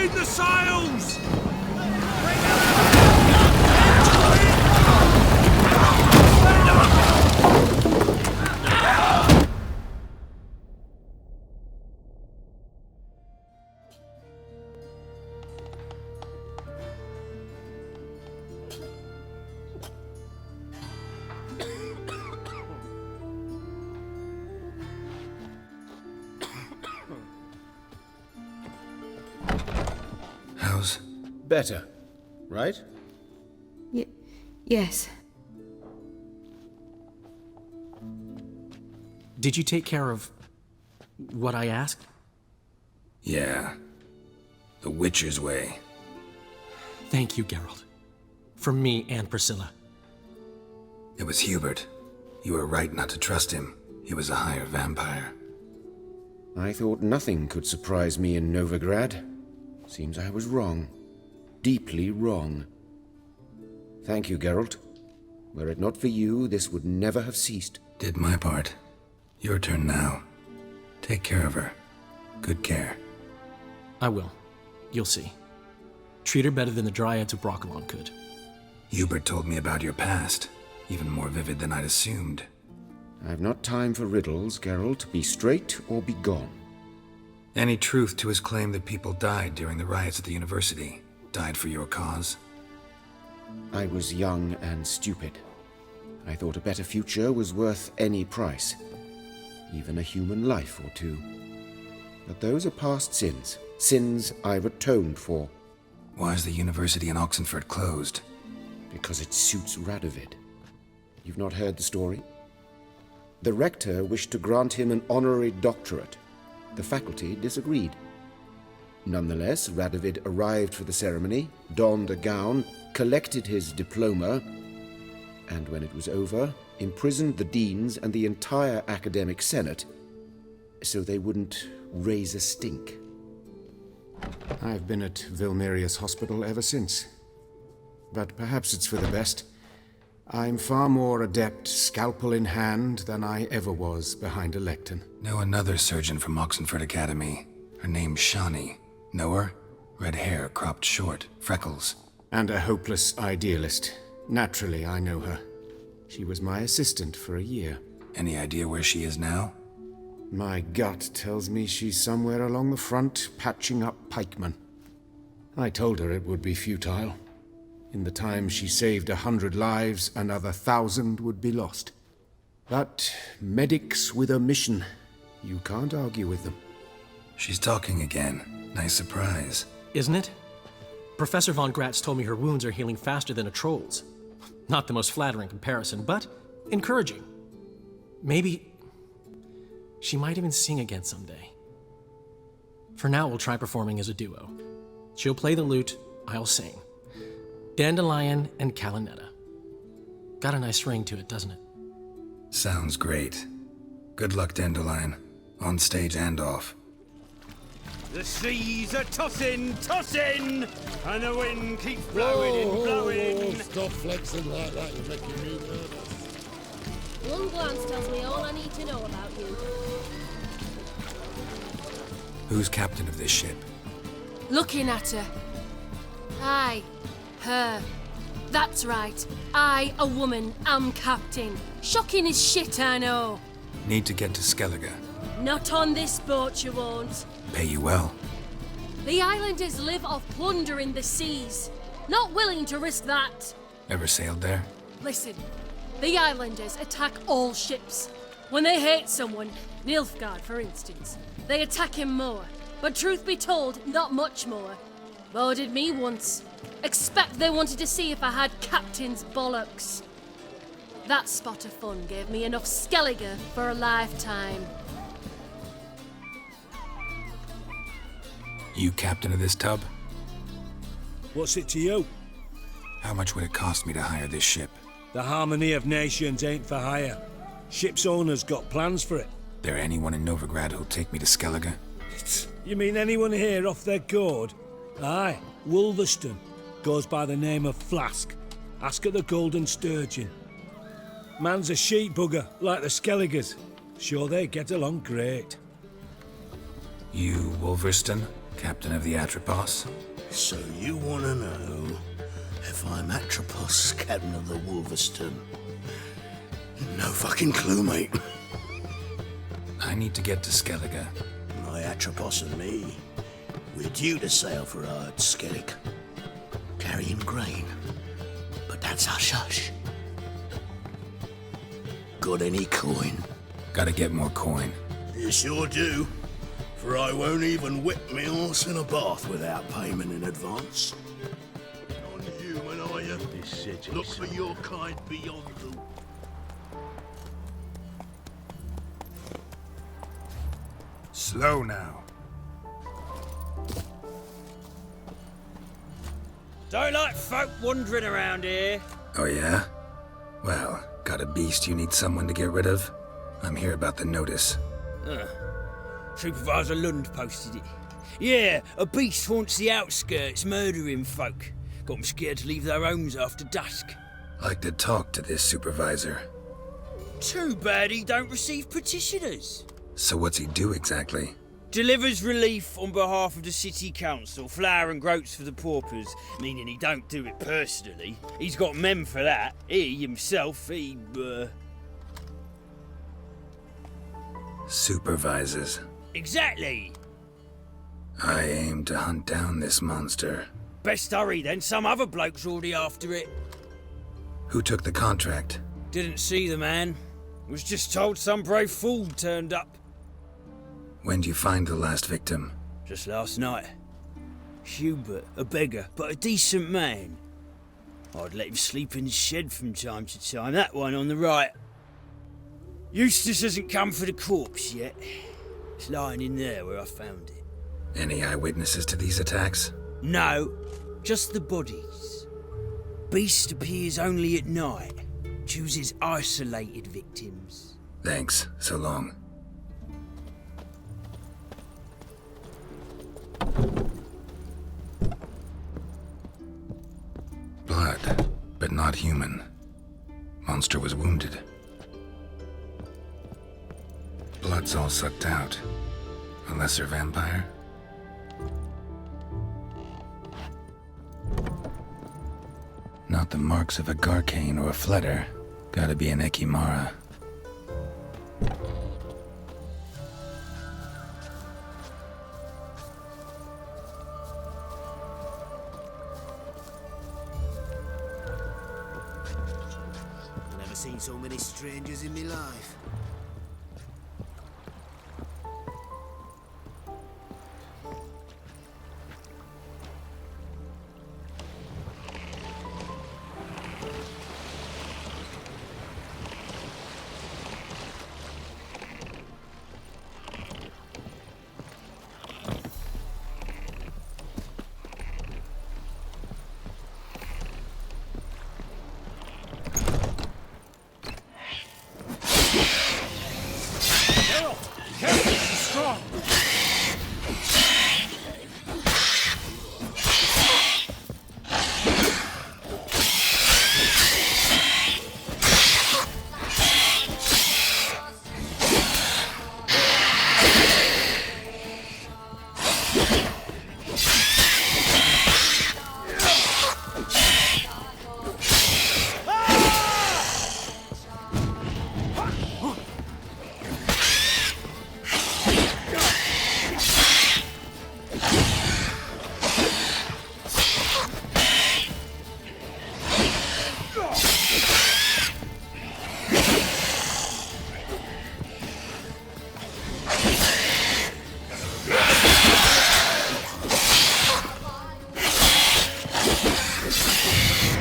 Read the sails! Better, right? Yes. Did you take care of what I asked? Yeah. The Witcher's way. Thank you, Geralt. From me and Priscilla. It was Hubert. You were right not to trust him. He was a hired vampire. I thought nothing could surprise me in Novigrad. Seems I was wrong. Deeply wrong. Thank you, Geralt. Were it not for you, this would never have ceased. Did my part. Your turn now. Take care of her. Good care. I will. You'll see. Treat her better than the Dryads of Brokilon could. Hubert told me about your past. Even more vivid than I'd assumed. I've not time for riddles, Geralt. Be straight or be gone. Any truth to his claim that people died during the riots at the university? Died for your cause? I was young and stupid. I thought a better future was worth any price. Even a human life or two. But those are past sins. Sins I've atoned for. Why is the university in Oxenford closed? Because it suits Radovid. You've not heard the story? The rector wished to grant him an honorary doctorate. The faculty disagreed. Nonetheless, Radovid arrived for the ceremony, donned a gown, collected his diploma, and when it was over, imprisoned the deans and the entire academic senate so they wouldn't raise a stink. I've been at Vilmerius Hospital ever since. But perhaps it's for the best. I'm far more adept, scalpel in hand, than I ever was behind a lectern. Know another surgeon from Oxenford Academy. Her name's Shani. Know her? Red hair, cropped short, freckles. And a hopeless idealist. Naturally, I know her. She was my assistant for a year. Any idea where she is now? My gut tells me she's somewhere along the front, patching up pikemen. I told her it would be futile. In the time she saved 100 lives, another 1,000 would be lost. But medics with a mission. You can't argue with them. She's talking again. Nice surprise. Isn't it? Professor von Gratz told me her wounds are healing faster than a troll's. Not the most flattering comparison, but encouraging. Maybe she might even sing again someday. For now, we'll try performing as a duo. She'll play the lute, I'll sing. Dandelion and Calinetta. Got a nice ring to it, doesn't it? Sounds great. Good luck, Dandelion. On stage and off. The seas are tossing, tossing, and the wind keeps blowing and blowing. Stop flexing like that, you're making me nervous. One glance tells me all I need to know about you. Who's captain of this ship? Looking at her. Aye, her. That's right. I, a woman, am captain. Shocking as shit, I know. Need to get to Skellige. Not on this boat, you won't. Pay you well. The islanders live off plundering the seas. Not willing to risk that. Ever sailed there? Listen, the islanders attack all ships. When they hate someone, Nilfgaard for instance, they attack him more. But truth be told, not much more. Boarded me once. Expect they wanted to see if I had captain's bollocks. That spot of fun gave me enough Skellige for a lifetime. You captain of this tub? What's it to you? How much would it cost me to hire this ship? The harmony of nations ain't for hire. Ship's owner's got plans for it. There anyone in Novigrad who'll take me to Skellige? You mean anyone here off their gourd? Aye, Wolverston. Goes by the name of Flask. Ask at the Golden Sturgeon. Man's a sheep bugger, like the Skelligers. Sure they get along great. You, Wolverston? Captain of the Atropos? So you want to know if I'm Atropos, captain of the Wolverston? No fucking clue, mate. I need to get to Skellige. My Atropos and me, we're due to sail for Ard Skellig, carrying grain. But that's hush-hush. Got any coin? Gotta get more coin. You sure do. For I won't even whip me horse in a bath without payment in advance. Non-human, are you? Look for your kind beyond the... Slow now. Don't like folk wandering around here. Oh yeah? Well, got a beast you need someone to get rid of? I'm here about the notice. Supervisor Lund posted it. Yeah, a beast haunts the outskirts, murdering folk. Got 'em scared to leave their homes after dusk. Like to talk to this supervisor. Too bad he don't receive petitioners. So what's he do exactly? Delivers relief on behalf of the city council, flour and groats for the paupers, meaning he don't do it personally. He's got men for that. He himself, Supervises. Exactly. I aim to hunt down this monster. Best hurry then, some other bloke's already after it. Who took the contract? Didn't see the man. Was just told some brave fool turned up. When'd you find the last victim? Just last night. Hubert, a beggar, but a decent man. I'd let him sleep in the shed from time to time, that one on the right. Eustace hasn't come for the corpse yet. It's lying in there where I found it. Any eyewitnesses to these attacks? No, just the bodies. Beast appears only at night. Chooses isolated victims. Thanks, so long. Blood, but not human. Monster was wounded. Blood's all sucked out. A lesser vampire? Not the marks of a Garcane or a Fletter. Gotta be an Ekimara. Never seen so many strangers in my life.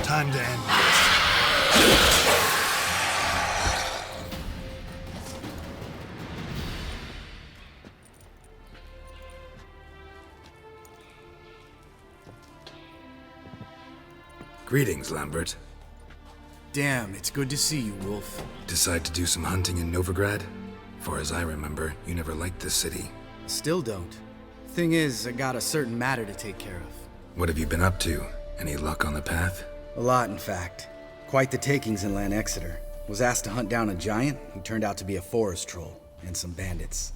Time to end this. Greetings, Lambert. Damn, it's good to see you, Wolf. Decide to do some hunting in Novigrad? Far as I remember, you never liked this city. Still don't. Thing is, I got a certain matter to take care of. What have you been up to? Any luck on the path? A lot, in fact. Quite the takings in Lan Exeter. Was asked to hunt down a giant who turned out to be a forest troll, and some bandits.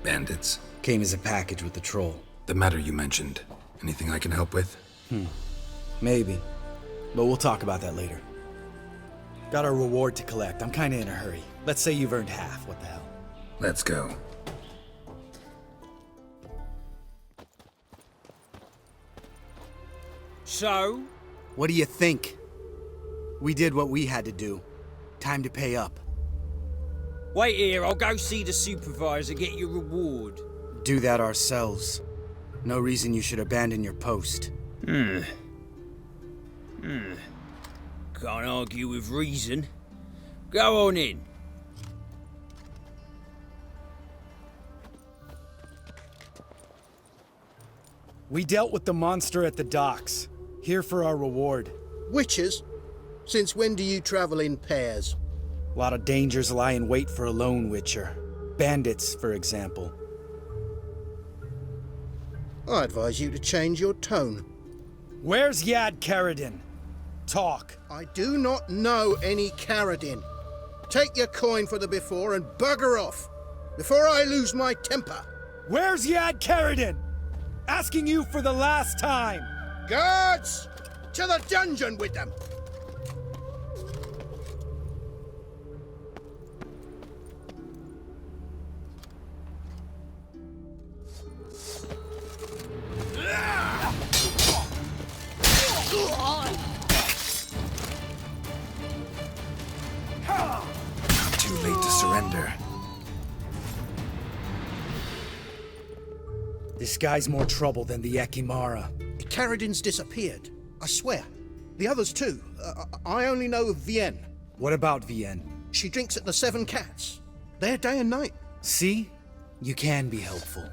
Bandits? Came as a package with the troll. The matter you mentioned. Anything I can help with? Maybe. But we'll talk about that later. Got our reward to collect. I'm kinda in a hurry. Let's say you've earned half. What the hell? Let's go. So? What do you think? We did what we had to do. Time to pay up. Wait here, I'll go see the supervisor, get your reward. Do that ourselves. No reason you should abandon your post. Can't argue with reason. Go on in. We dealt with the monster at the docks. Here for our reward. Witches? Since when do you travel in pairs? A lot of dangers lie in wait for a lone witcher. Bandits, for example. I advise you to change your tone. Where's Yad Karadin? Talk. I do not know any Karadin. Take your coin for the before and bugger off, before I lose my temper. Where's Yad Karadin? Asking you for the last time. Guards! To the dungeon with them! Too late to surrender. This guy's more trouble than the Ekimara. Karadin's disappeared, I swear. The others too. I only know of Vienne. What about Vienne? She drinks at the Seven Cats. There day and night. See? You can be helpful.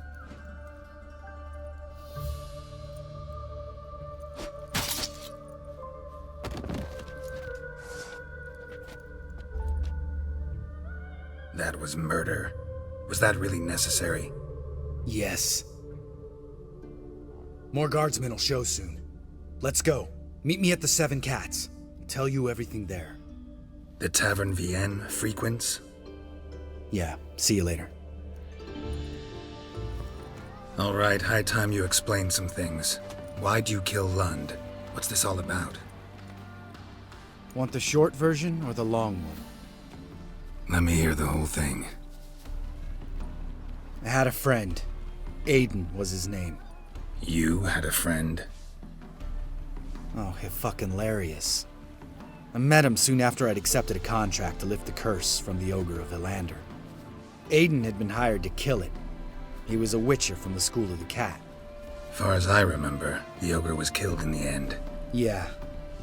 That was murder. Was that really necessary? Yes. More guardsmen will show soon. Let's go. Meet me at the Seven Cats. I'll tell you everything there. The Tavern Vienne frequents? Yeah, see you later. All right, high time you explain some things. Why'd you kill Lund? What's this all about? Want the short version or the long one? Let me hear the whole thing. I had a friend. Aiden was his name. You had a friend? Oh, fucking hilarious. I met him soon after I'd accepted a contract to lift the curse from the Ogre of Ilander. Aiden had been hired to kill it. He was a witcher from the School of the Cat. Far as I remember, the Ogre was killed in the end. Yeah.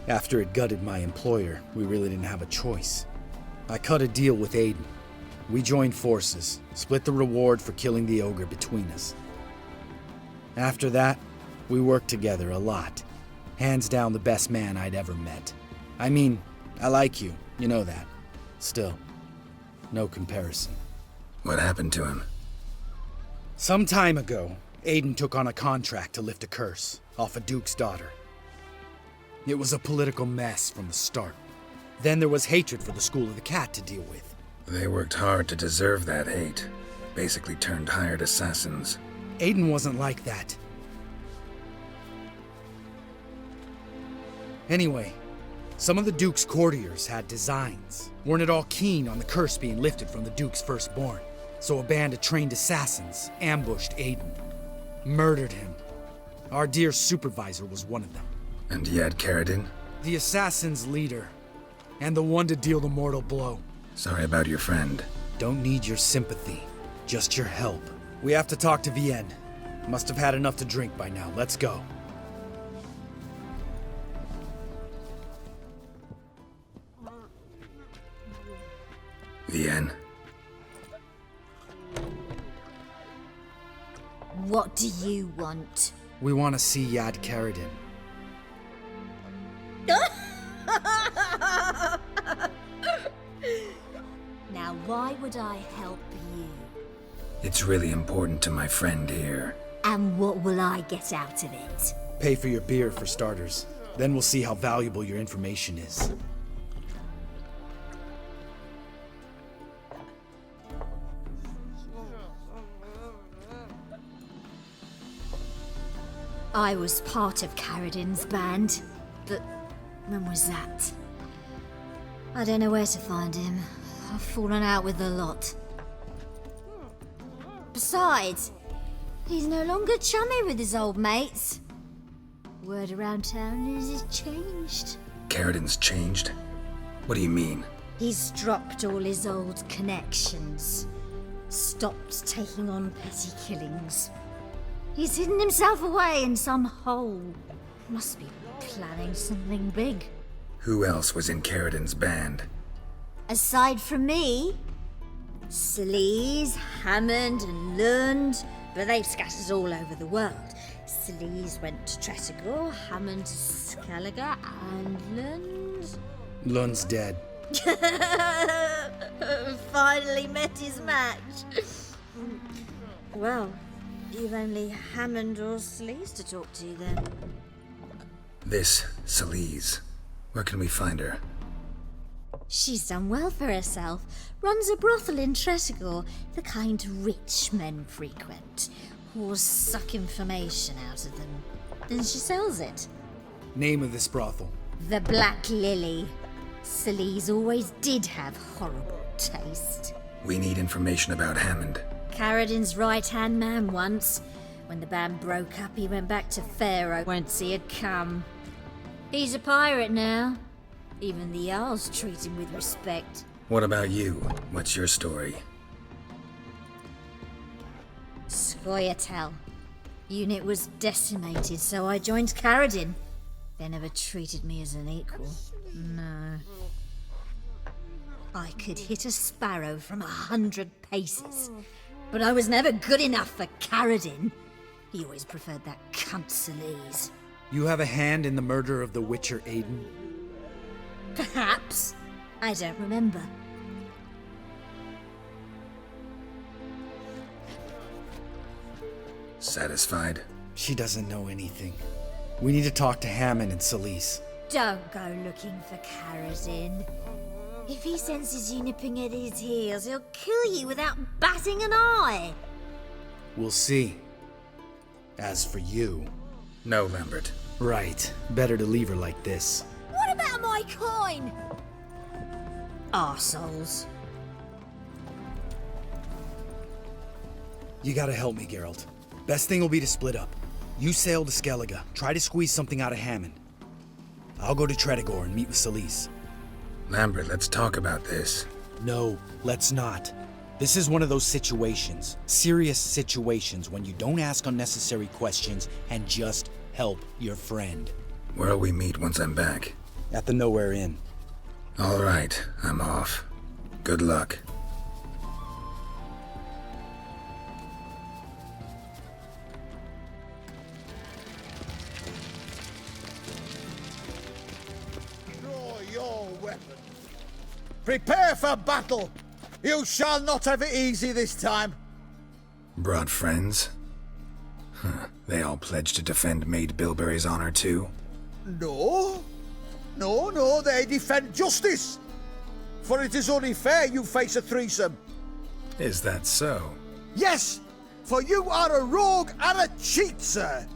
After it gutted my employer, we really didn't have a choice. I cut a deal with Aiden. We joined forces, split the reward for killing the Ogre between us. After that, we worked together a lot. Hands down the best man I'd ever met. I mean, I like you, you know that. Still, no comparison. What happened to him? Some time ago, Aiden took on a contract to lift a curse off a duke's daughter. It was a political mess from the start. Then there was hatred for the School of the Cat to deal with. They worked hard to deserve that hate. Basically turned hired assassins. Aiden wasn't like that. Anyway, some of the Duke's courtiers had designs. Weren't at all keen on the curse being lifted from the Duke's firstborn. So a band of trained assassins ambushed Aiden. Murdered him. Our dear supervisor was one of them. And Yad Karadin? The assassin's leader. And the one to deal the mortal blow. Sorry about your friend. Don't need your sympathy. Just your help. We have to talk to Vienne. Must have had enough to drink by now. Let's go. Vienne? What do you want? We want to see Yad Karadin. Now, why would I help you? It's really important to my friend here. And what will I get out of it? Pay for your beer, for starters. Then we'll see how valuable your information is. I was part of Caradin's band, but when was that? I don't know where to find him. I've fallen out with a lot. Besides, he's no longer chummy with his old mates. Word around town is he's changed. Caradin's changed? What do you mean? He's dropped all his old connections. Stopped taking on petty killings. He's hidden himself away in some hole. Must be planning something big. Who else was in Caradin's band? Aside from me, Sleaze, Hammond and Lund, but they've scattered all over the world. Sleaze went to Tretogor, Hammond to Skellige, and Lund... Lund's dead. Finally met his match. Well, you've only Hammond or Sleaze to talk to then. This Sleaze. Where can we find her? She's done well for herself. Runs a brothel in Tretogor, the kind rich men frequent. Whores suck information out of them. Then she sells it. Name of this brothel. The Black Lily. Sleaze always did have horrible taste. We need information about Hammond. Caradin's right-hand man once. When the band broke up, he went back to Pharaoh once he had come. He's a pirate now. Even the Jarls treat him with respect. What about you? What's your story? Scoia'tael. Unit was decimated, so I joined Caradin. They never treated me as an equal. No. I could hit a sparrow from 100 paces, but I was never good enough for Caradin. He always preferred that cunt Sleaze. You have a hand in the murder of the Witcher Aiden? Perhaps. I don't remember. Satisfied? She doesn't know anything. We need to talk to Hammond and Sleaze. Don't go looking for Caradin. If he senses you nipping at his heels, he'll kill you without batting an eye. We'll see. As for you... No, Lambert. Right. Better to leave her like this. What about my coin? Arseholes. You gotta help me, Geralt. Best thing will be to split up. You sail to Skellige, try to squeeze something out of Hammond. I'll go to Tretogor and meet with Sleaze. Lambert, let's talk about this. No, let's not. This is one of those situations, serious situations, when you don't ask unnecessary questions and just help your friend. Where'll we meet once I'm back? At the Nowhere Inn. All right, I'm off. Good luck. Draw your weapons. Prepare for battle. You shall not have it easy this time. Brought friends? Huh. They all pledged to defend Maid Bilberry's honor too? No. No, they defend justice. For it is only fair you face a threesome. Is that so? Yes, for you are a rogue and a cheat, sir.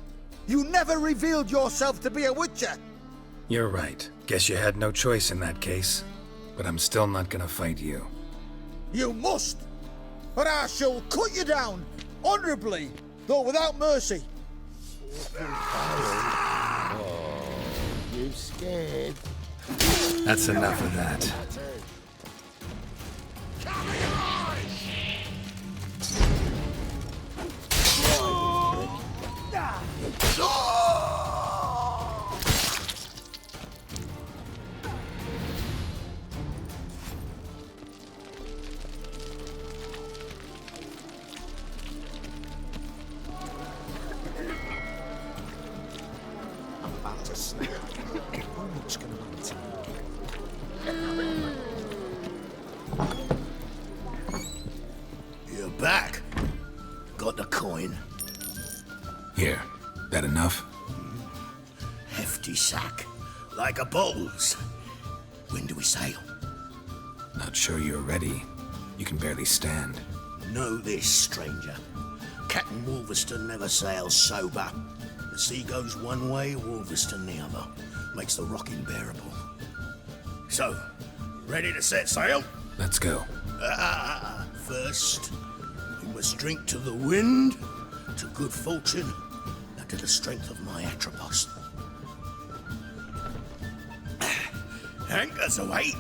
You never revealed yourself to be a witcher. You're right. Guess you had no choice in that case. But I'm still not gonna fight you. You must, or I shall cut you down, honourably, though without mercy. You scared? That's enough of that. You're back. Got the coin. Here, that enough? Hefty sack. Like a bowls. When do we sail? Not sure you're ready. You can barely stand. Know this, stranger. Captain Wolverston never sails sober. The sea goes one way, Wolverston the other. Makes the rocking bearable. So, ready to set sail? Let's go. First, we must drink to the wind, to good fortune, and to the strength of my Atropos. Anchors away.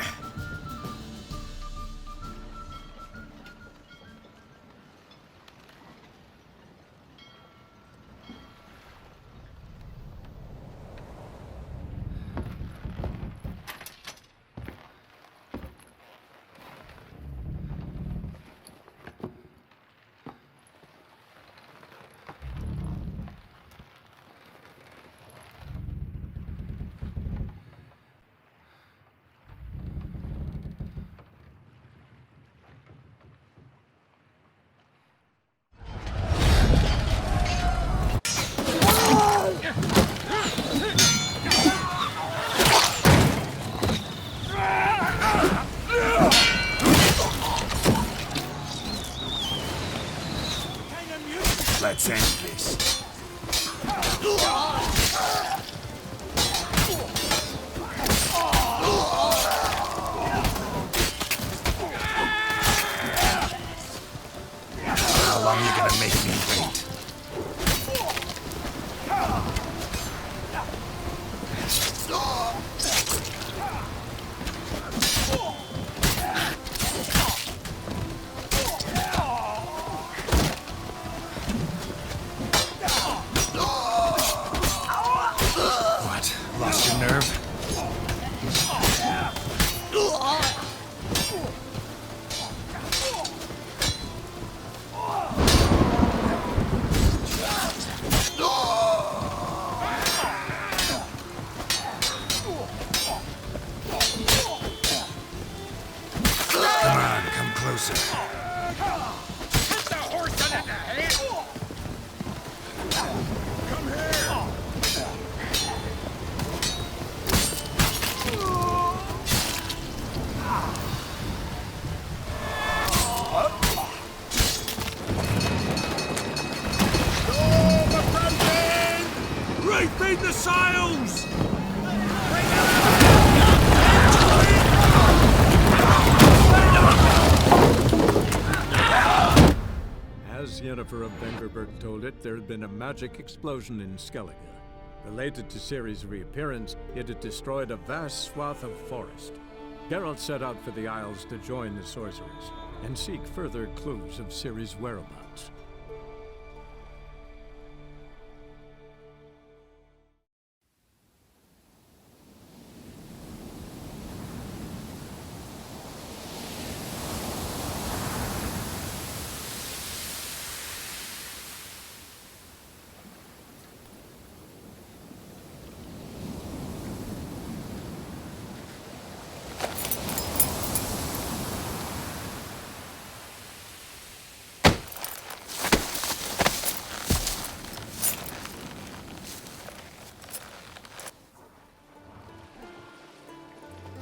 Let's end this. How long are you gonna make me wait? Lost your nerve? Come on, come closer. Hit the horse in the head! Come here! Refeed the sails! As Yennefer of Vengerberg told it, there had been a magic explosion in Skellige. Related to Ciri's reappearance, it had destroyed a vast swath of forest. Geralt set out for the Isles to join the sorcerers and seek further clues of Ciri's whereabouts.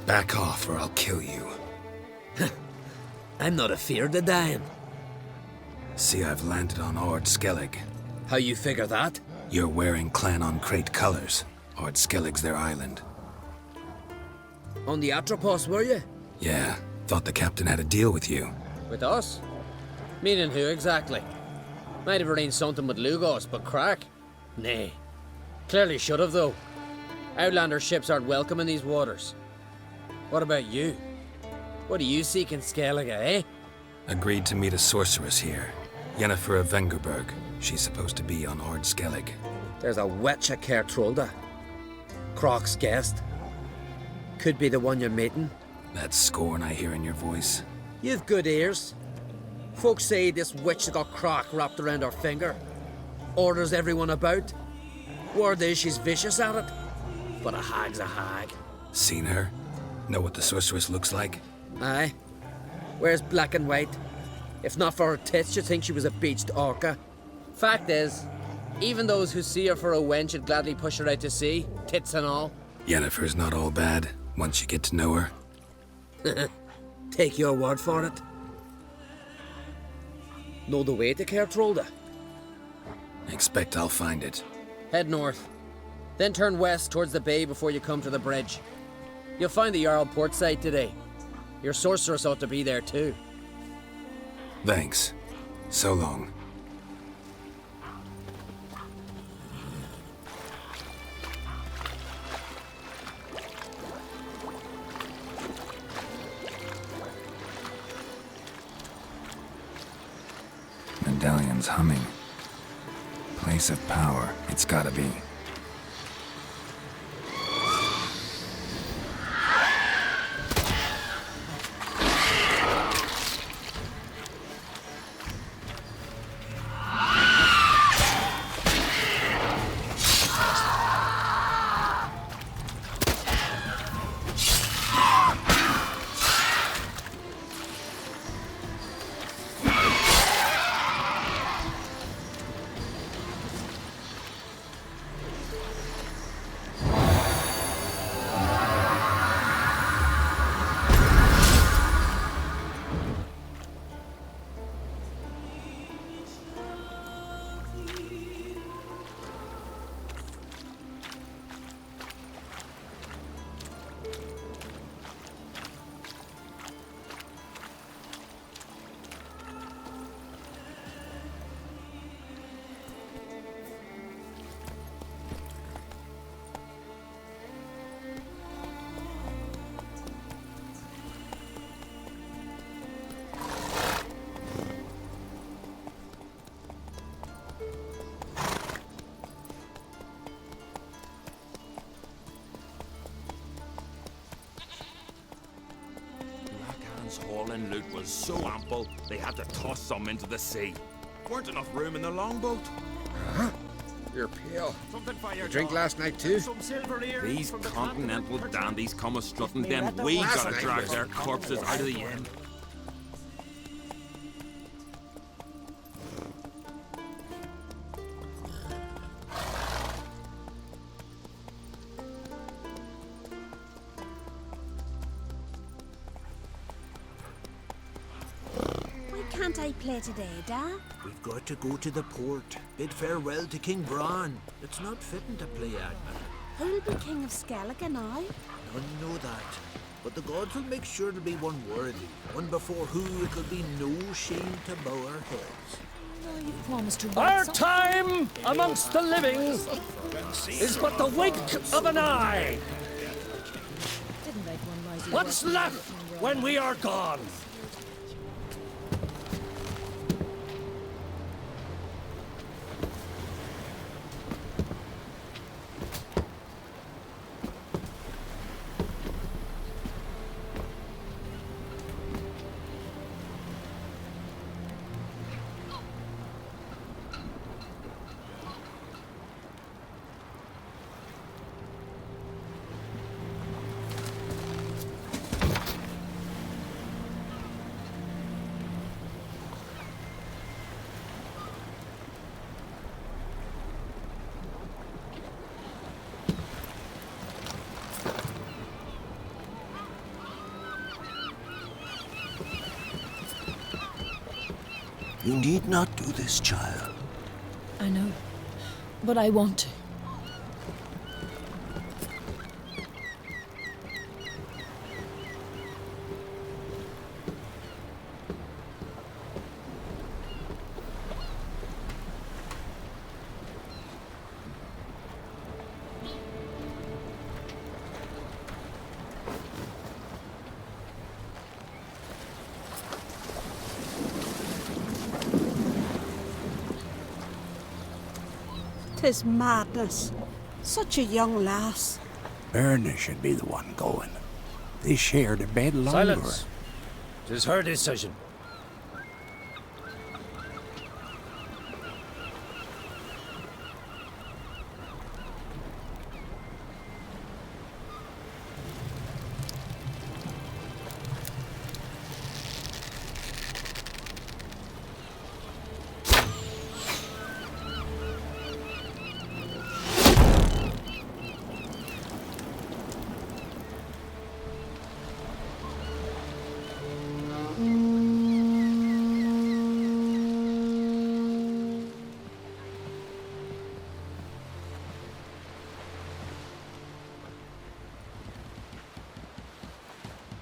Back off or I'll kill you. I'm not afeard of dying. See, I've landed on Ord Skellig. How you figure that? You're wearing Clan on Crate colors. Ord Skellig's their island. On the Atropos, were you? Yeah, thought the captain had a deal with you. With us? Meaning who exactly? Might have arranged something with Lugos, but crack? Nay. Clearly should have, though. Outlander ships aren't welcome in these waters. What about you? What do you seek in Skellige, eh? Agreed to meet a sorceress here. Yennefer of Vengerberg. She's supposed to be on Ord Skellig. There's a witch at Kertrolda. Croc's guest. Could be the one you're meeting. That scorn I hear in your voice. You've good ears. Folks say this witch has got Croc wrapped around her finger. Orders everyone about. Word is she's vicious at it. But a hag's a hag. Seen her? Know what the sorceress looks like? Aye. Wears black and white. If not for her tits, you'd think she was a beached orca. Fact is, even those who see her for a wench would gladly push her out to sea, tits and all. Yennefer's not all bad, once you get to know her. Take your word for it. Know the way to Kertrolda? Expect I'll find it. Head north. Then turn west towards the bay before you come to the bridge. You'll find the Jarl port site today. Your sorceress ought to be there too. Thanks. So long. Medallion's humming. Place of power, it's gotta be. Haul and loot was so ample, they had to toss some into the sea. Weren't enough room in the longboat. Huh? You're pale. You drink last night too? These continental dandies come a-strutting, then we gotta drag their corpses out of the inn. Can't I play today, Dad? We've got to go to the port, bid farewell to King Bran. It's not fitting to play Agman. Who'll be King of Skellige now? None know that. But the gods will make sure there'll be one worthy, one before who it'll be no shame to bow our heads. Oh, you promised to Our time amongst the living is but the wink of an eye. What's left when we are gone? You need not do this, child. I know, but I want to. Tis madness. Such a young lass. Erna should be the one going. They shared a bed longer. Silence. Tis her decision.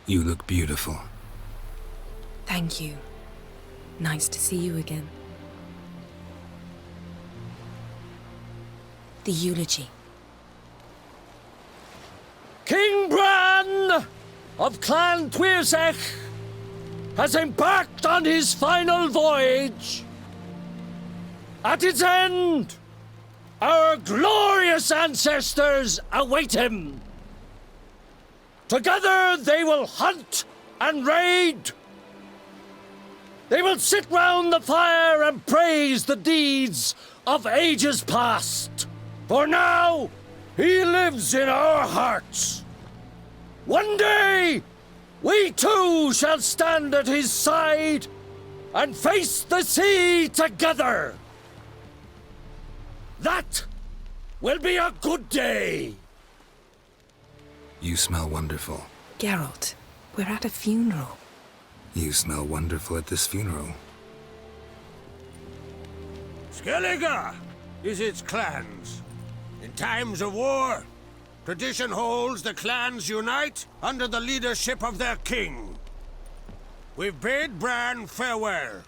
You look beautiful. Thank you. Nice to see you again. The eulogy. King Bran of Clan Tuirsech has embarked on his final voyage. At its end, our glorious ancestors await him. Together they will hunt and raid. They will sit round the fire and praise the deeds of ages past. For now, he lives in our hearts. One day, we too shall stand at his side and face the sea together. That will be a good day. You smell wonderful. Geralt, we're at a funeral. You smell wonderful at this funeral. Skellige is its clans. In times of war, tradition holds the clans unite under the leadership of their king. We've bid Bran farewell.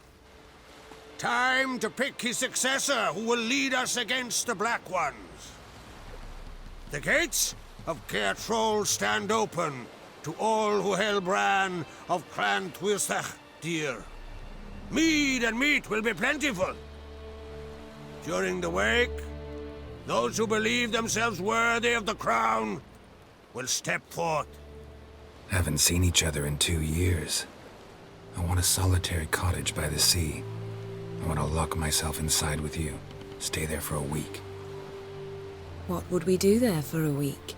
Time to pick his successor who will lead us against the Black Ones. The gates of Caer Troll stand open to all who hail Bran of Clan Tuirsech dear. Mead and meat will be plentiful. During the wake, those who believe themselves worthy of the crown will step forth. Haven't seen each other in 2 years. I want a solitary cottage by the sea. I want to lock myself inside with you. Stay there for a week. What would we do there for a week?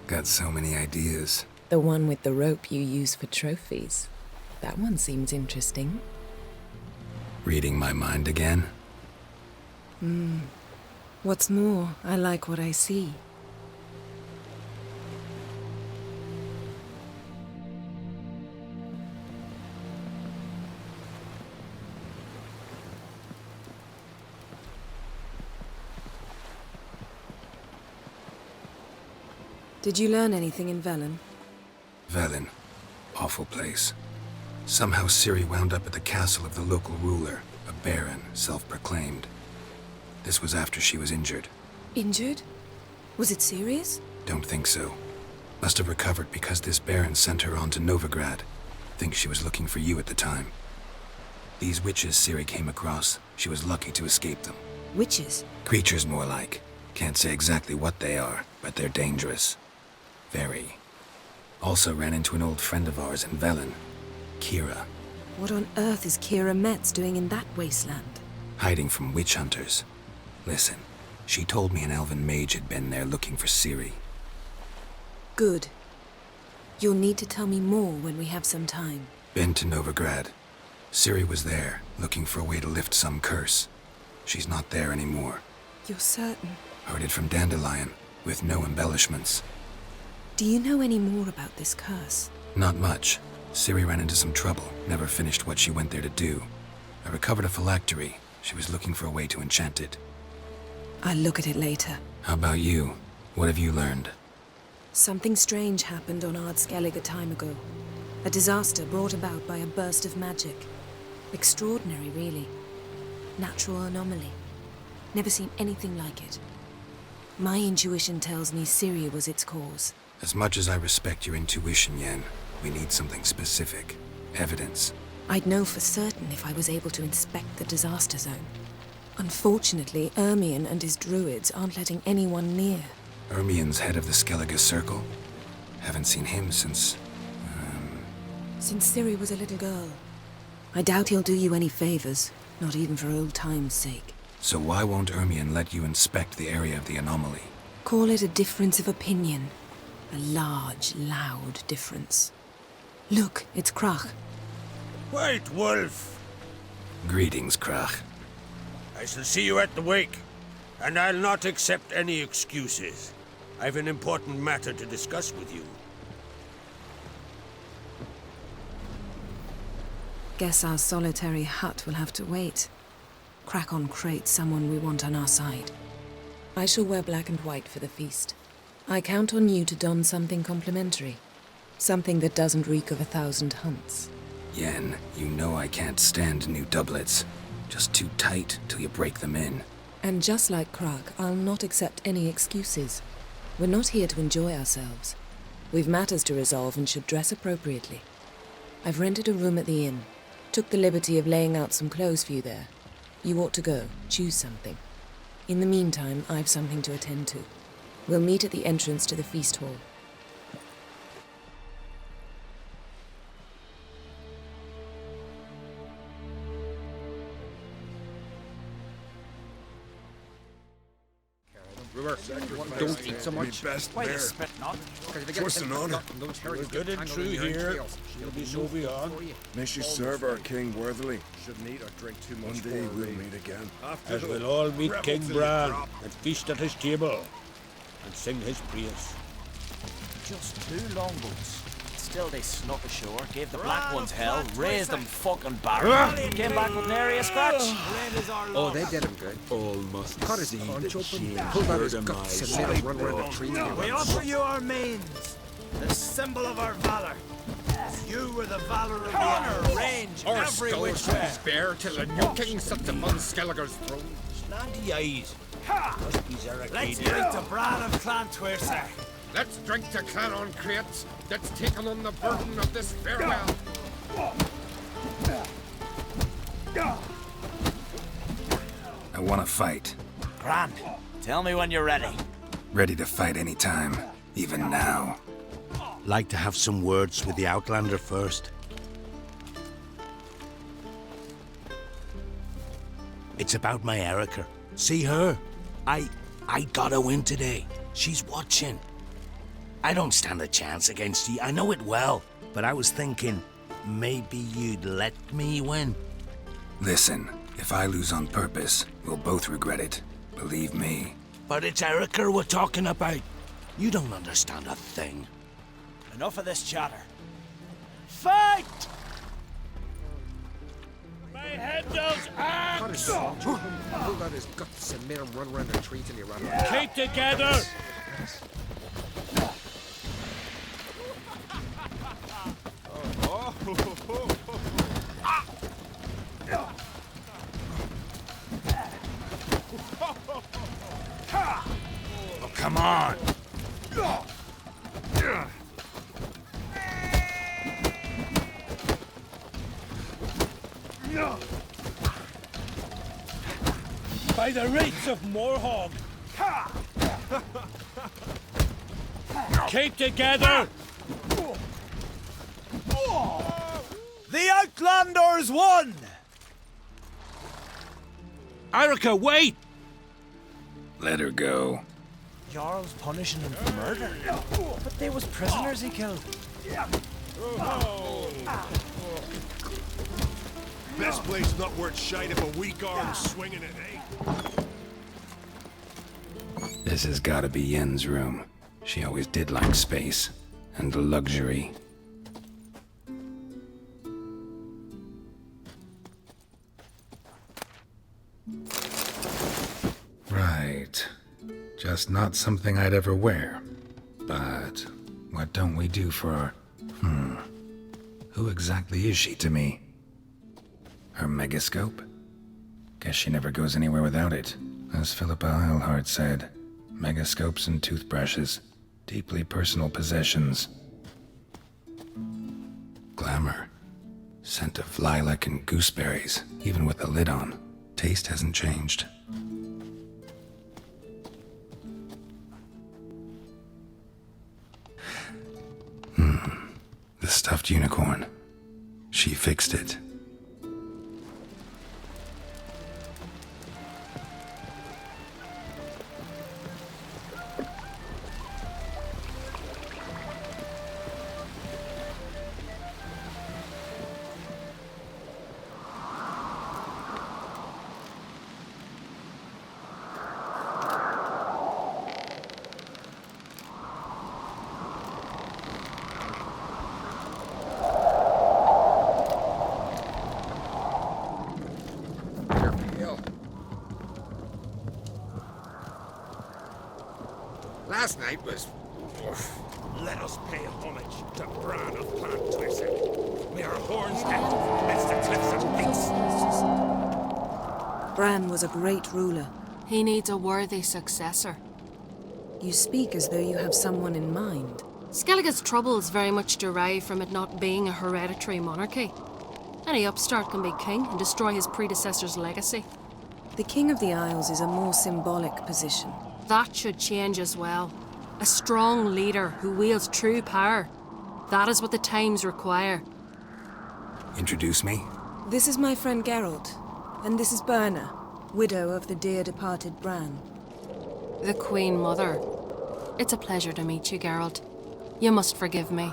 Got so many ideas. The one with the rope you use for trophies. That one seems interesting. Reading my mind again? What's more, I like what I see. Did you learn anything in Velen? Velen. Awful place. Somehow Ciri wound up at the castle of the local ruler, a baron, self-proclaimed. This was after she was injured. Injured? Was it serious? Don't think so. Must have recovered because this baron sent her on to Novigrad. Think she was looking for you at the time. These witches Ciri came across, she was lucky to escape them. Witches? Creatures more like. Can't say exactly what they are, but they're dangerous. Very. Also ran into an old friend of ours in Velen, Kira. What on earth is Kira Metz doing in that wasteland? Hiding from witch hunters. Listen, she told me an elven mage had been there looking for Ciri. Good. You'll need to tell me more when we have some time. Been to Novigrad. Ciri was there, looking for a way to lift some curse. She's not there anymore. You're certain? Heard it from Dandelion, with no embellishments. Do you know any more about this curse? Not much. Ciri ran into some trouble, never finished what she went there to do. I recovered a phylactery. She was looking for a way to enchant it. I'll look at it later. How about you? What have you learned? Something strange happened on Ard Skellige a time ago. A disaster brought about by a burst of magic. Extraordinary, really. Natural anomaly. Never seen anything like it. My intuition tells me Ciri was its cause. As much as I respect your intuition, Yen, we need something specific. Evidence. I'd know for certain if I was able to inspect the disaster zone. Unfortunately, Ermion and his druids aren't letting anyone near. Ermion's head of the Skellige Circle? Haven't seen him since... Since Ciri was a little girl. I doubt he'll do you any favors, not even for old time's sake. So why won't Ermion let you inspect the area of the anomaly? Call it a difference of opinion. A large, loud difference. Look, it's Krach. Wait, Wolf. Greetings, Krach. I shall see you at the wake, and I'll not accept any excuses. I've an important matter to discuss with you. Guess our solitary hut will have to wait. Crack on Crate's someone we want on our side. I shall wear black and white for the feast. I count on you to don something complimentary. Something that doesn't reek of 1,000 hunts. Yen, you know I can't stand new doublets. Just too tight till you break them in. And just like Krag, I'll not accept any excuses. We're not here to enjoy ourselves. We've matters to resolve and should dress appropriately. I've rented a room at the inn. Took the liberty of laying out some clothes for you there. You ought to go. Choose something. In the meantime, I've something to attend to. We'll meet at the entrance to the feast hall. Don't eat so much. Why you spit not? Twisting on it. We're good and true here. You'll be so beyond. May she serve our king worthily. Shouldn't eat or drink too much. One day we'll meet again. As we'll all meet King Bran and feast at his table and sing his praise. Just 2 longboats. Still they snuck ashore, gave the black ones hell, raised them fucking barren. Came back with nary a scratch. Oh, they did him good. Almost. Cut his haunch open, pulled out his guts and made him run around the trees. We offer you our mains, the symbol of our valor. You were the valor of the honor range Our every skulls which way. will spare till the new king sits upon Skellige's throne. Slanty eyes. Let's drink to Bran of Clantwirsa. Let's drink to Clan Crates that's taken on the burden of this farewell. I want to fight. Grand, tell me when you're ready. Ready to fight anytime, even now. Like to have some words with the Outlander first. It's about my Erica. See her? I got a win today. She's watching. I don't stand a chance against you. I know it well. But I was thinking, maybe you'd let me win. Listen, if I lose on purpose, we'll both regret it. Believe me. But it's Erica we're talking about. You don't understand a thing. Enough of this chatter. Fight! My head does axe! Pulled out his guts and made him run around the tree till he ran away. Keep together! Oh, come on! By the rates of Morhog! Keep together! The Outlanders won! Erica, wait! Let her go. Jarl's punishing them for murder. But they was prisoners he killed. Best place not worth shite if a weak arm's swinging it, eh? This has gotta be Yen's room. She always did like space and luxury. Right. Just not something I'd ever wear. But what don't we do for... Who exactly is she to me? Her megascope? Guess she never goes anywhere without it. As Philippa Eilhart said, megascopes and toothbrushes, deeply personal possessions. Glamour. Scent of lilac and gooseberries, even with the lid on. Taste hasn't changed. The stuffed unicorn. She fixed it. Last night was Let us pay homage to Bran of Clan Twisted. May our horns end amidst the cliffs of peace. Bran was a great ruler. He needs a worthy successor. You speak as though you have someone in mind. Skellige's troubles very much derive from it not being a hereditary monarchy. Any upstart can be king and destroy his predecessor's legacy. The King of the Isles is a more symbolic position. That should change as well. A strong leader who wields true power. That is what the times require. Introduce me. This is my friend Geralt, and this is Berna, widow of the dear departed Bran. The Queen Mother. It's a pleasure to meet you, Geralt. You must forgive me,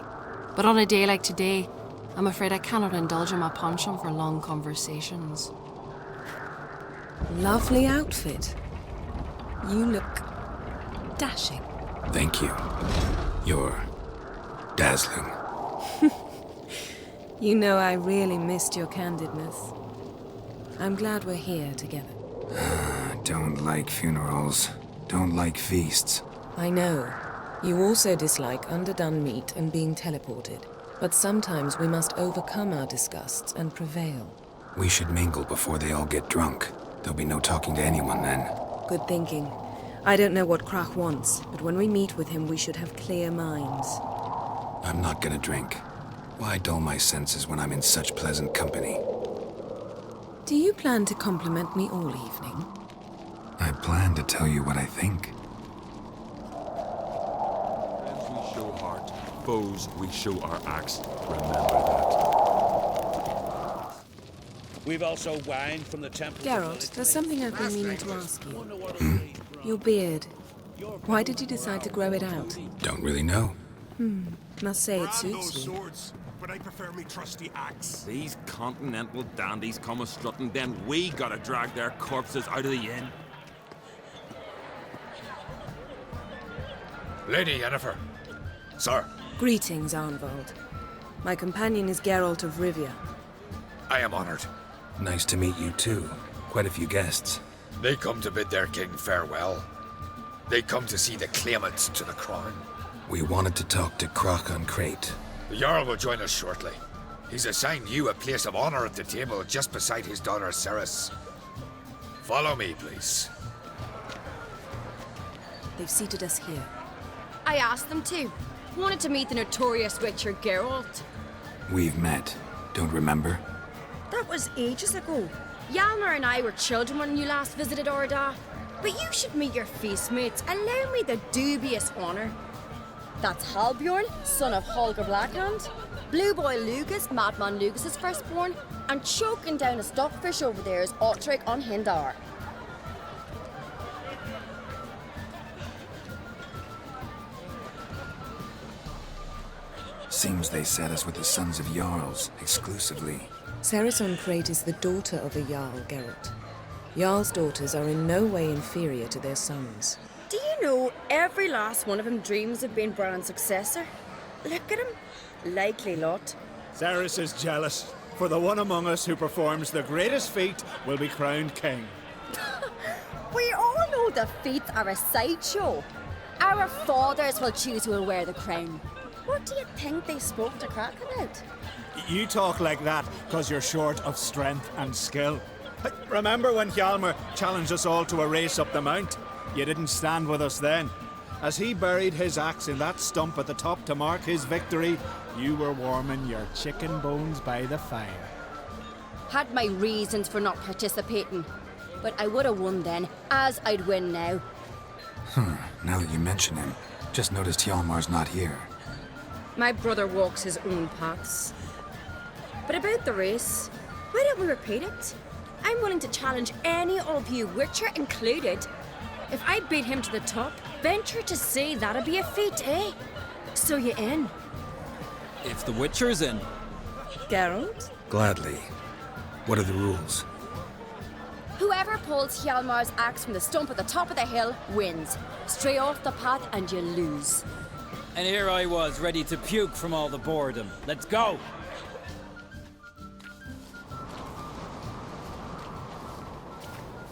but on a day like today, I'm afraid I cannot indulge in my penchant for long conversations. Lovely outfit. You look dashing. Thank you. You're dazzling. You know I really missed your candidness. I'm glad we're here together. Don't like funerals. Don't like feasts. I know. You also dislike underdone meat and being teleported. But sometimes we must overcome our disgusts and prevail. We should mingle before they all get drunk. There'll be no talking to anyone then. Good thinking. I don't know what Krach wants, but when we meet with him, we should have clear minds. I'm not gonna drink. Why dull my senses when I'm in such pleasant company? Do you plan to compliment me all evening? I plan to tell you what I think. Friends we show heart, foes we show our axe. Remember that. We've also wine from the temple. Geralt, there's something I've been meaning to ask you. Your beard. Why did you decide to grow it out? Don't really know. Must say it suits you. Swords, but I prefer me trusty axe. These continental dandies come a strutting, then we gotta drag their corpses out of the inn. Lady Yennefer. Sir. Greetings, Arnvald. My companion is Geralt of Rivia. I am honored. Nice to meet you too. Quite a few guests. They come to bid their king farewell. They come to see the claimants to the crown. We wanted to talk to Krach on Crate. The Jarl will join us shortly. He's assigned you a place of honor at the table just beside his daughter Ceres. Follow me, please. They've seated us here. I asked them to. Wanted to meet the notorious witcher Geralt. We've met. Don't remember? That was ages ago. Hjalmar and I were children when you last visited Orda. But you should meet your feast mates. Allow me the dubious honor. That's Halbjorn, son of Holger Blackhand. Blue Boy Lugas, Madman Lugas' firstborn. And choking down a stockfish over there is Otric on Hindar. Seems they set us with the sons of Jarls, exclusively. Ceres on Crate is the daughter of a Jarl, Geralt. Jarl's daughters are in no way inferior to their sons. Do you know every last one of them dreams of being Bran's successor? Look at him. Likely lot. Ceres is jealous, for the one among us who performs the greatest feat will be crowned king. We all know the feats are a sideshow. Our fathers will choose who will wear the crown. What do you think they spoke to Krach about? You talk like that because you're short of strength and skill. Remember when Hjalmar challenged us all to a race up the mount? You didn't stand with us then. As he buried his axe in that stump at the top to mark his victory, you were warming your chicken bones by the fire. Had my reasons for not participating. But I would have won then, as I'd win now. Now that you mention him, just noticed Hjalmar's not here. My brother walks his own paths. But about the race, why don't we repeat it? I'm willing to challenge any of you, Witcher included. If I beat him to the top, venture to say that'd be a feat, eh? So you in? If the Witcher's in. Geralt? Gladly. What are the rules? Whoever pulls Hjalmar's axe from the stump at the top of the hill wins. Stray off the path and you lose. And here I was, ready to puke from all the boredom. Let's go!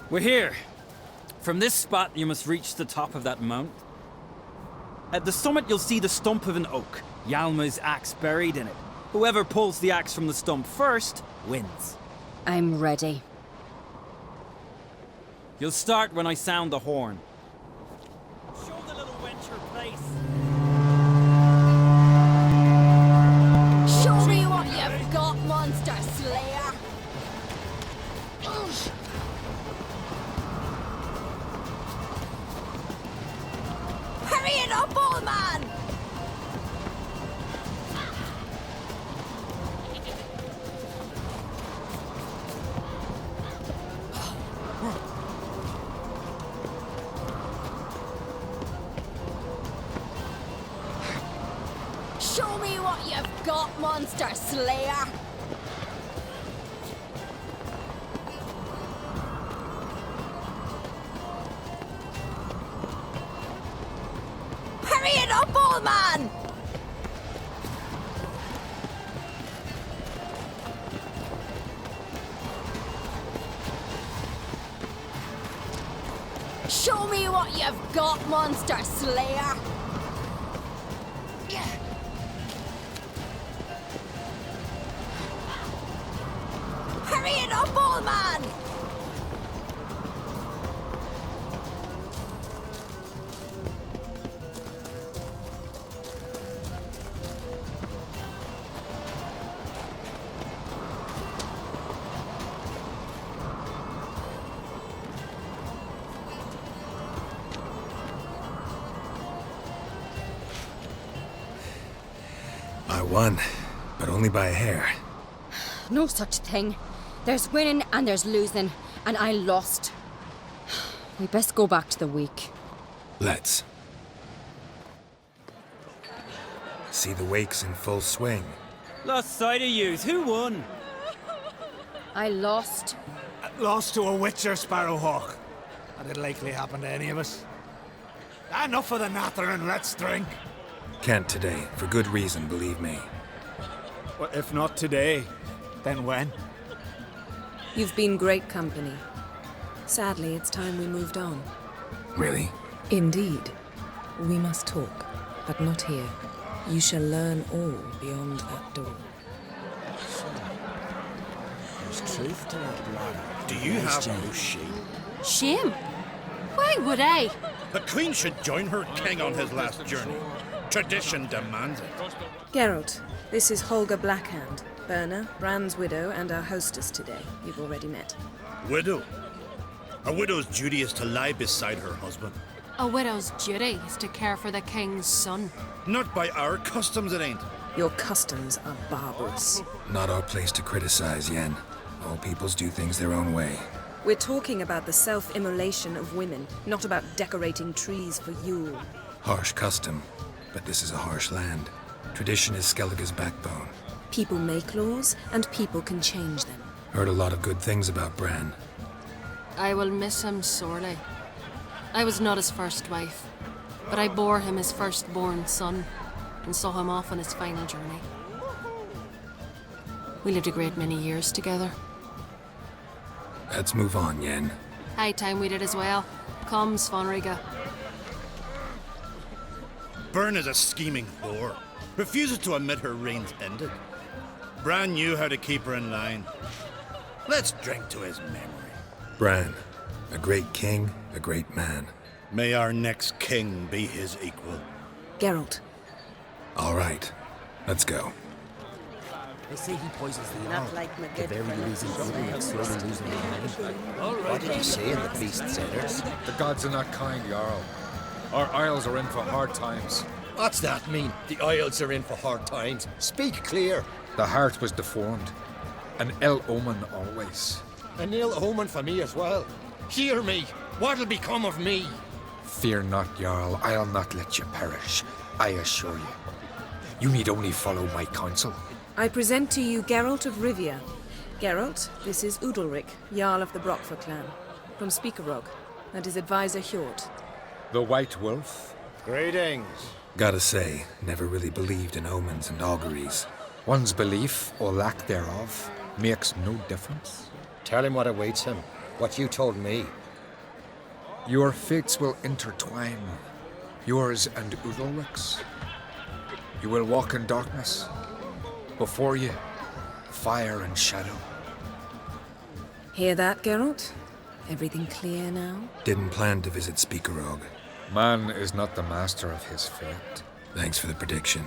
We're here. From this spot, you must reach the top of that mount. At the summit, you'll see the stump of an oak. Yalma's axe buried in it. Whoever pulls the axe from the stump first wins. I'm ready. You'll start when I sound the horn. Show the little wench her place. Show me what you've got, monster slayer! Hurry it up, old man! Show me what you've got, monster slayer! Hurry it up, old man! Show me what you've got, monster slayer! Hurry it up, old man! I won, but only by a hair. No such thing. There's winning and there's losing, and I lost. We best go back to the week. Let's. See the wakes in full swing. Lost sight of yous. Who won? I lost. Lost to a witcher, Sparrowhawk. That'd likely happen to any of us. Enough of the nattering, let's drink. Can't today, for good reason, believe me. Well, if not today, then when? You've been great company. Sadly, it's time we moved on. Really? Indeed. We must talk, but not here. You shall learn all beyond that door. There's truth to that blood. Do you have no shame? Shame? Why would I? The Queen should join her king on his last journey. Tradition demands it. Geralt, this is Holger Blackhand, Berna, Bran's widow, and our hostess today. You've already met. Widow? A widow's duty is to lie beside her husband. A widow's duty is to care for the king's son. Not by our customs, it ain't. Your customs are barbarous. Not our place to criticize, Yen. All peoples do things their own way. We're talking about the self-immolation of women, not about decorating trees for Yule. Harsh custom, but this is a harsh land. Tradition is Skellige's backbone. People make laws, and people can change them. Heard a lot of good things about Bran. I will miss him sorely. I was not his first wife, but I bore him his firstborn son and saw him off on his final journey. We lived a great many years together. Let's move on, Yen. High time we did as well. Come, Svanriga. Byrne is a scheming whore. Refuses to admit her reign's ended. Bran knew how to keep her in line. Let's drink to his memory. Bran, a great king, a great man. May our next king be his equal. Geralt. All right, let's go. They say he poisons the Not Jarl. like my The good very friend. reason Ulrich is slowly losing his mind. What did he say in the beast centers? The gods are not kind, Jarl. Our isles are in for hard times. What's that mean? The Isles are in for hard times. Speak clear. The heart was deformed. An ill omen always. An ill omen for me as well. Hear me. What'll become of me? Fear not, Jarl. I'll not let you perish. I assure you. You need only follow my counsel. I present to you Geralt of Rivia. Geralt, this is Udalric, Jarl of the Brockfer clan, from Speakerog, and his advisor Hjort. The White Wolf. Greetings. Gotta say, never really believed in omens and auguries. One's belief, or lack thereof, makes no difference. Tell him what awaits him. What you told me. Your fates will intertwine. Yours and Udalric's. You will walk in darkness. Before you, fire and shadow. Hear that, Geralt? Everything clear now? Didn't plan to visit Speakerog. Man is not the master of his fate. Thanks for the prediction.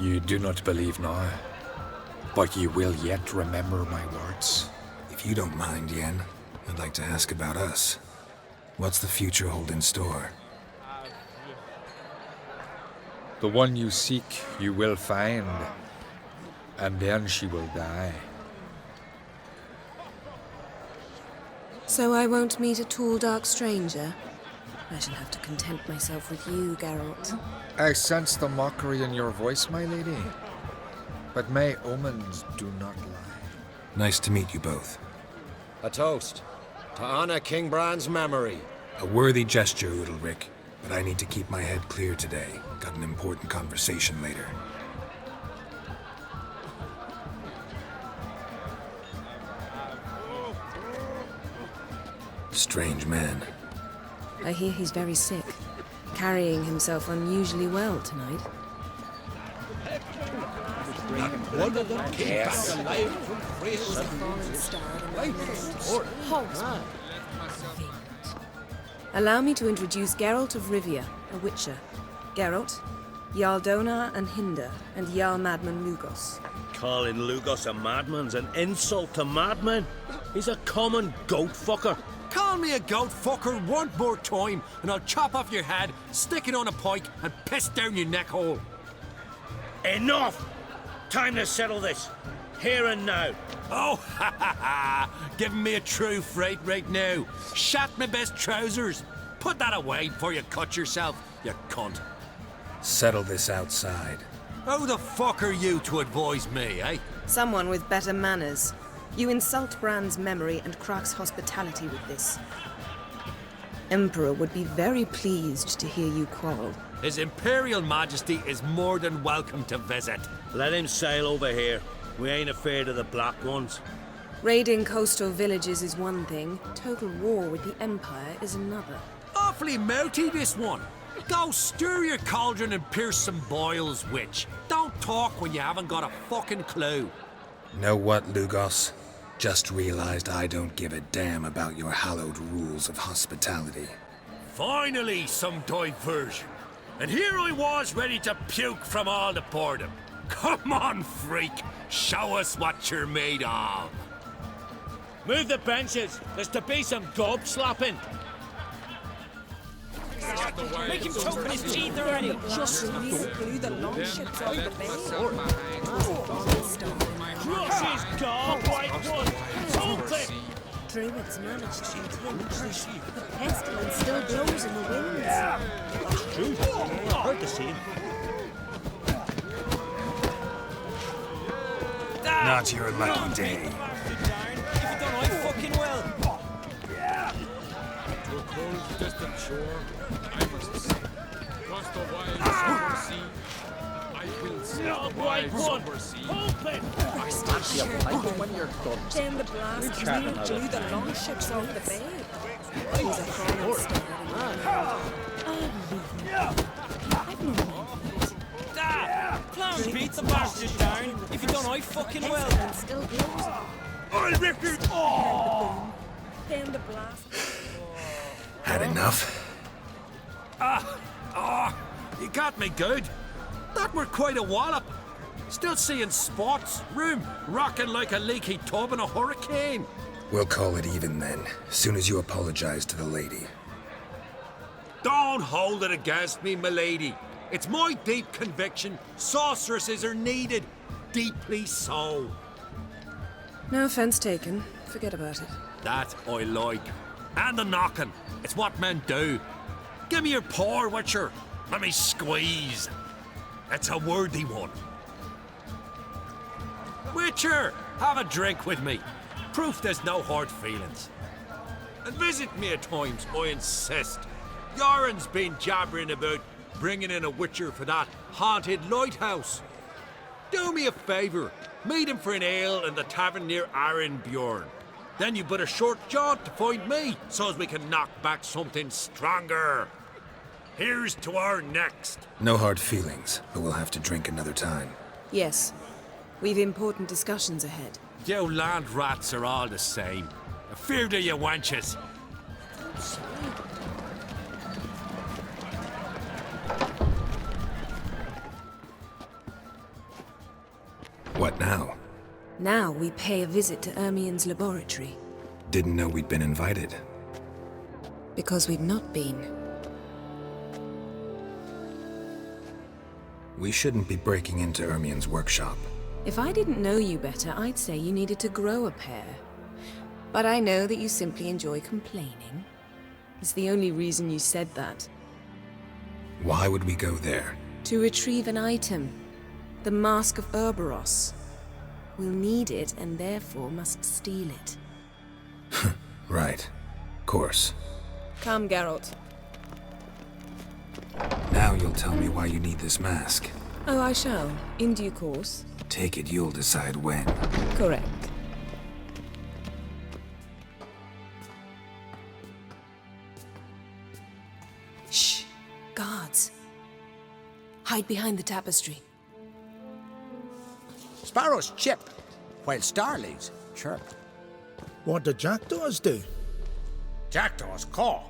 You do not believe now, but you will yet remember my words. If you don't mind, Yen, I'd like to ask about us. What's the future hold in store? The one you seek, you will find, and then she will die. So I won't meet a tall, dark stranger? I shall have to content myself with you, Geralt. I sense the mockery in your voice, my lady. But may omens do not lie. Nice to meet you both. A toast to honor King Bran's memory. A worthy gesture, Udalric, but I need to keep my head clear today. Got an important conversation later. Strange man. I hear he's very sick, carrying himself unusually well tonight. Not one of them came back alive from Allow me to introduce Geralt of Rivia, a witcher. Geralt, Jarl Donar and Hinder, and Jarl Madman Lugos. Calling Lugos a madman's an insult to madmen. He's a common goat fucker. Call me a goat fucker one more time, and I'll chop off your head, stick it on a pike, and piss down your neck hole. Enough! Time to settle this. Here and now. Oh, ha ha ha! Giving me a true fright right now. Shat my best trousers. Put that away before you cut yourself, you cunt. Settle this outside. Who the fuck are you to advise me, eh? Someone with better manners. You insult Bran's memory and Krak's hospitality with this. Emperor would be very pleased to hear you quarrel. His Imperial Majesty is more than welcome to visit. Let him sail over here. We ain't afraid of the Black Ones. Raiding coastal villages is one thing. Total war with the Empire is another. Awfully mouty, this one. Go stir your cauldron and pierce some boils, witch. Don't talk when you haven't got a fucking clue. Know what, Lugos? Just realized I don't give a damn about your hallowed rules of hospitality. Finally, some diversion. And here I was ready to puke from all the boredom. Come on, freak. Show us what you're made of. Move the benches. There's to be some gob slapping. Make him choke on his teeth already. Just glue the long ships off the Crush his gob, white one. Hold it. Druids managed to intimidate. The pestilence still blows in the winds. Yeah, that's true. Hard to see him. Not your lucky day. If you don't, I fucking will. To a cold, distant shore, I must sail. Across the wide summer sea, I will sail the wide summer sea. Then the blast blew the long ships off the bay. He's a fallen star. I've no Plan beat the bastard down. If you don't, I fucking will. Still blows. I'll rip you. Then the blast. Had enough? You got me good. That were quite a wallop. Still seeing spots, room rocking like a leaky tub in a hurricane. We'll call it even then, soon as you apologize to the lady. Don't hold it against me, milady. It's my deep conviction sorceresses are needed. Deeply so. No offense taken. Forget about it. That I like. And the knocking. It's what men do. Give me your paw, Witcher. Let me squeeze. It's a worthy one. Witcher, have a drink with me. Proof there's no hard feelings. And visit me at times, I insist. Yoren's been jabbering about bringing in a Witcher for that haunted lighthouse. Do me a favour. Meet him for an ale in the tavern near Arenbjorn. Then you but a short jaunt to find me, so as we can knock back something stronger. Here's to our next. No hard feelings, but we'll have to drink another time. Yes. We've important discussions ahead. You land rats are all the same. Fear to you wenches. What now? Now we pay a visit to Ermien's laboratory. Didn't know we'd been invited. Because we've not been. We shouldn't be breaking into Ermien's workshop. If I didn't know you better, I'd say you needed to grow a pair. But I know that you simply enjoy complaining. It's the only reason you said that. Why would we go there? To retrieve an item. The Mask of Urboros. We'll need it and therefore must steal it. Right. Course. Come, Geralt. Now you'll tell me why you need this mask. Oh, I shall. In due course. Take it you'll decide when. Correct. Shh. Guards. Hide behind the tapestry. Sparrows chip, while starlings chirp. What do jackdaws do? Jackdaws caw.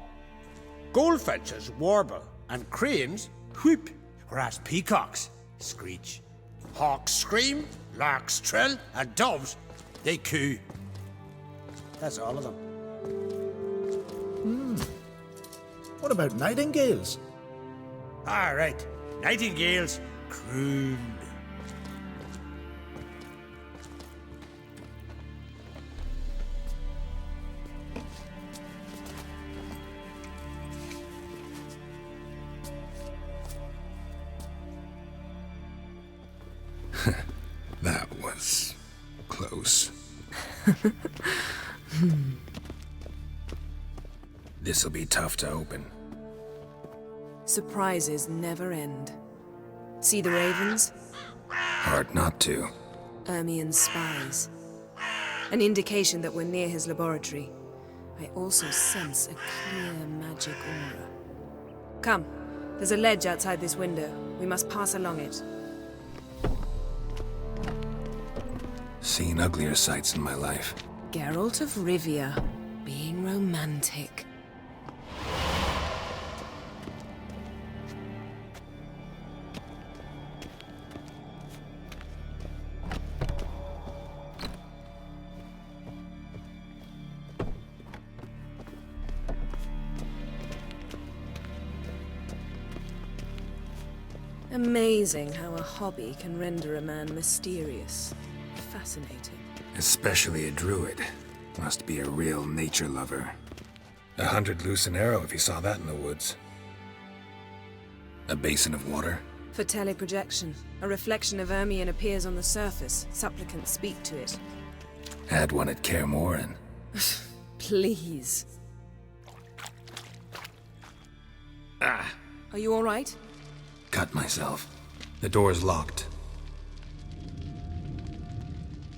Goldfinches warble, and cranes whoop, whereas peacocks screech. Hawks scream, larks trill, and doves, they coo. That's all of them. What about nightingales? All right, nightingales croon. That was close. This'll be tough to open. Surprises never end. See the ravens? Hard not to. Ermien's spies. An indication that we're near his laboratory. I also sense a clear magic aura. Come, there's a ledge outside this window. We must pass along it. Seen uglier sights in my life. Geralt of Rivia, being romantic. Amazing how a hobby can render a man mysterious. Fascinating. Especially a druid. Must be a real nature lover. 100 loose an arrow if he saw that in the woods. A basin of water. For teleprojection, a reflection of Ermien appears on the surface. Supplicants speak to it. Had one at Kaer Morhen. Please. Ah! Are you all right? Cut myself. The door's locked.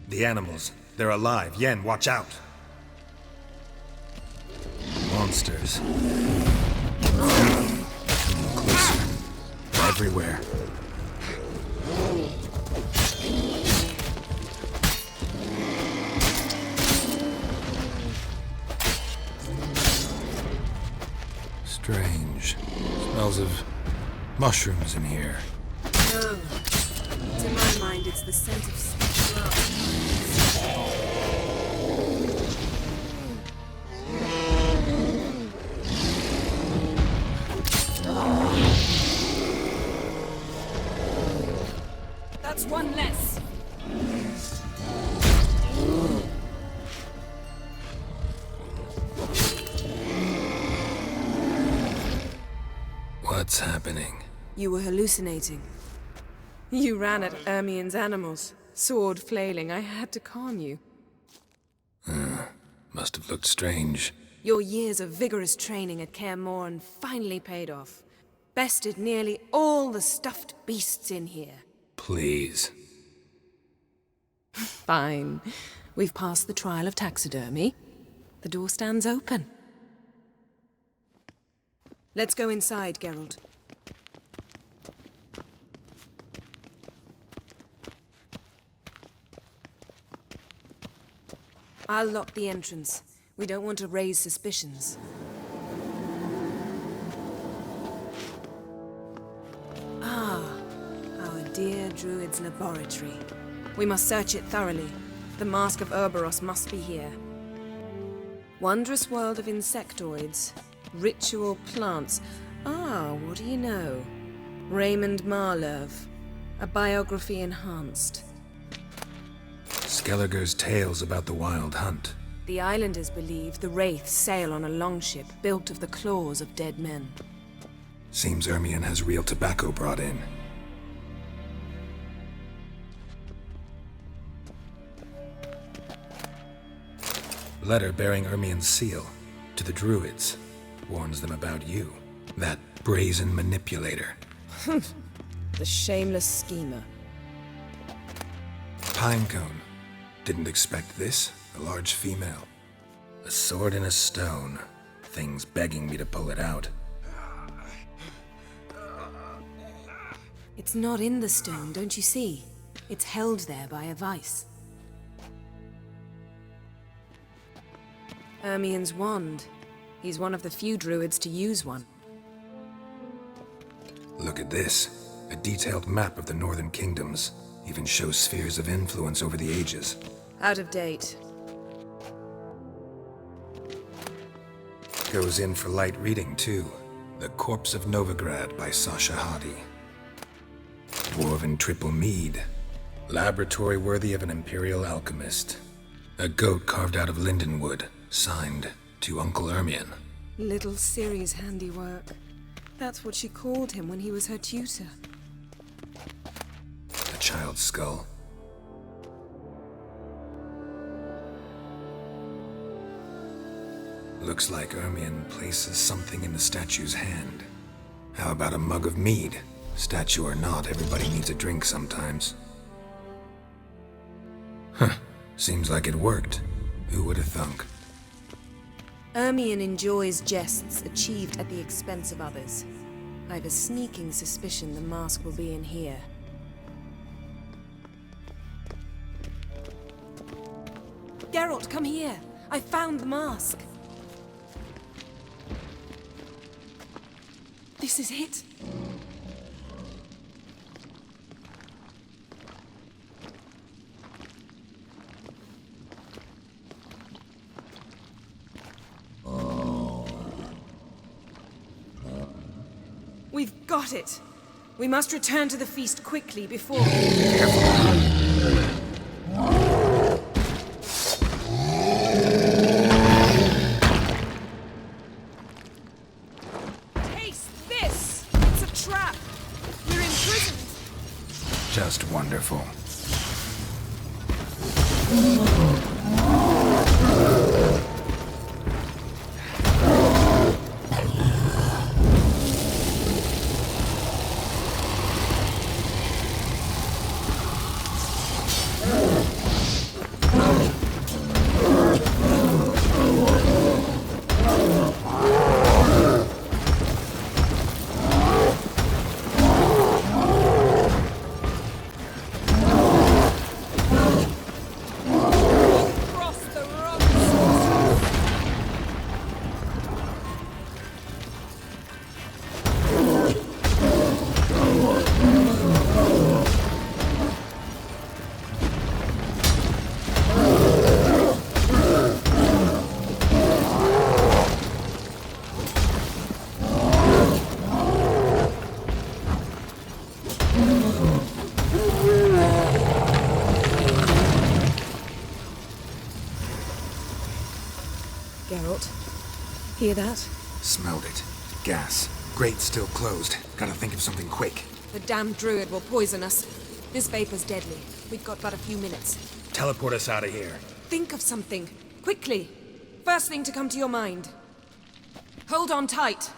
The animals. They're alive. Yen, watch out. Monsters. Coming closer. Everywhere. Strange. Smells of mushrooms in here. No. To my mind, it's the scent of sweet That's one less. What's happening? You were hallucinating. You ran at Ermien's animals, sword flailing. I had to calm you. Must have looked strange. Your years of vigorous training at Kaer Morhen finally paid off. Bested nearly all the stuffed beasts in here. Please. Fine. We've passed the trial of taxidermy. The door stands open. Let's go inside, Geralt. I'll lock the entrance. We don't want to raise suspicions. Ah, our dear druid's laboratory. We must search it thoroughly. The Mask of Ouroboros must be here. Wondrous world of insectoids. Ritual plants. Ah, what do you know? Raymond Marlove. A biography enhanced. Skelliger's tales about the Wild Hunt. The islanders believe the wraiths sail on a longship built of the claws of dead men. Seems Ermion has real tobacco brought in. Letter bearing Ermion's seal to the druids. Warns them about you. That brazen manipulator. The shameless schemer. Pinecone. Didn't expect this. A large female. A sword in a stone. Things begging me to pull it out. It's not in the stone, don't you see? It's held there by a vice. Ermion's wand. He's one of the few druids to use one. Look at this. A detailed map of the northern kingdoms. Even shows spheres of influence over the ages. Out of date. Goes in for light reading, too. The Corpse of Novigrad by Sasha Hadi. Dwarven triple mead. Laboratory worthy of an imperial alchemist. A goat carved out of lindenwood. Signed, to Uncle Ermion. Little Ciri's handiwork. That's what she called him when he was her tutor. A child's skull. Looks like Ermion places something in the statue's hand. How about a mug of mead? Statue or not, everybody needs a drink sometimes. Huh. Seems like it worked. Who would have thunk? Ermion enjoys jests achieved at the expense of others. I've a sneaking suspicion the mask will be in here. Geralt, come here! I found the mask! This is it! We've got it! We must return to the feast quickly before... Taste this! It's a trap! We're imprisoned! Just wonderful. Geralt, hear that? Smelled it. Gas. Grate still closed. Gotta think of something quick. The damned druid will poison us. This vapor's deadly. We've got but a few minutes. Teleport us out of here. Think of something. Quickly. First thing to come to your mind. Hold on tight.